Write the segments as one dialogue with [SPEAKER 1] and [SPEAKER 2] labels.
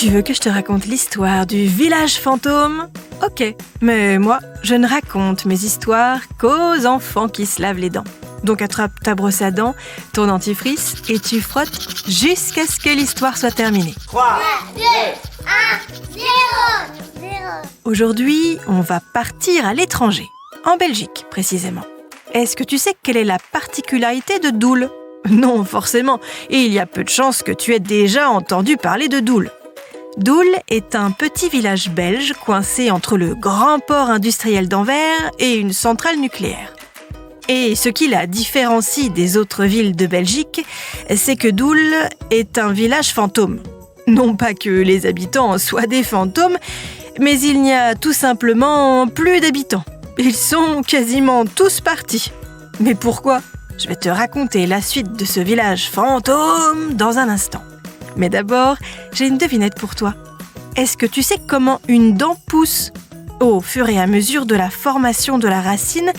[SPEAKER 1] Tu veux que je te raconte l'histoire du village fantôme ? Ok, mais moi, je ne raconte mes histoires qu'aux enfants qui se lavent les dents. Donc attrape ta brosse à dents, ton dentifrice et tu frottes jusqu'à ce que l'histoire soit terminée.
[SPEAKER 2] 3, 2, 1, 0.
[SPEAKER 1] Aujourd'hui, on va partir à l'étranger, en Belgique précisément. Est-ce que tu sais quelle est la particularité de Doel ? Non, forcément, et il y a peu de chances que tu aies déjà entendu parler de Doel. Doel est un petit village belge coincé entre le grand port industriel d'Anvers et une centrale nucléaire. Et ce qui la différencie des autres villes de Belgique, c'est que Doel est un village fantôme. Non pas que les habitants soient des fantômes, mais il n'y a tout simplement plus d'habitants. Ils sont quasiment tous partis. Mais pourquoi ? Je vais te raconter la suite de ce village fantôme dans un instant. Mais d'abord, j'ai une devinette pour toi. Est-ce que tu sais comment une dent pousse ? Au fur et à mesure de la formation de la racine,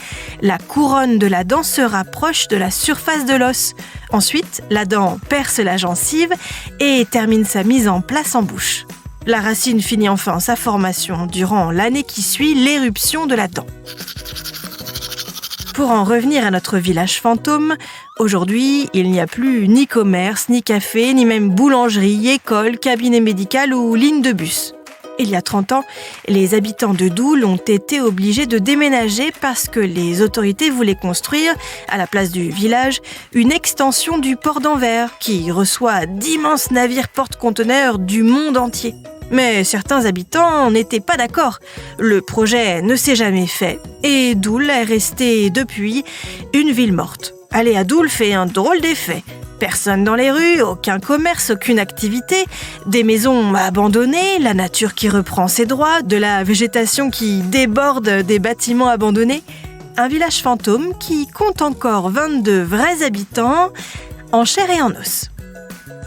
[SPEAKER 1] la couronne de la dent se rapproche de la surface de l'os. Ensuite, la dent perce la gencive et termine sa mise en place en bouche. La racine finit enfin sa formation durant l'année qui suit l'éruption de la dent. Pour en revenir à notre village fantôme, aujourd'hui, il n'y a plus ni commerce, ni café, ni même boulangerie, école, cabinet médical ou ligne de bus. Il y a 30 ans, les habitants de Doel ont été obligés de déménager parce que les autorités voulaient construire, à la place du village, une extension du port d'Anvers qui reçoit d'immenses navires porte-conteneurs du monde entier. Mais certains habitants n'étaient pas d'accord. Le projet ne s'est jamais fait et Doel est resté depuis une ville morte. Aller à Doel fait un drôle d'effet. Personne dans les rues, aucun commerce, aucune activité, des maisons abandonnées, la nature qui reprend ses droits, de la végétation qui déborde des bâtiments abandonnés. Un village fantôme qui compte encore 22 vrais habitants en chair et en os.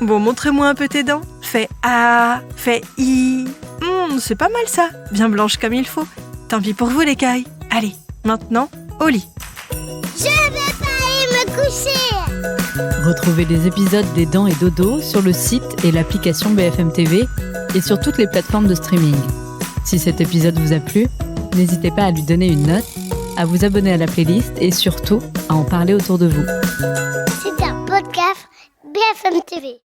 [SPEAKER 1] Bon, montre-moi un peu tes dents. Fais A, fais I. C'est pas mal ça, bien blanche comme il faut. Tant pis pour vous les cailles. Allez, maintenant, au lit.
[SPEAKER 2] Je vais pas aller me coucher.
[SPEAKER 3] Retrouvez les épisodes des Dents et Dodo sur le site et l'application BFM TV et sur toutes les plateformes de streaming. Si cet épisode vous a plu, n'hésitez pas à lui donner une note, à vous abonner à la playlist et surtout à en parler autour de vous.
[SPEAKER 2] C'est un podcast BFM TV.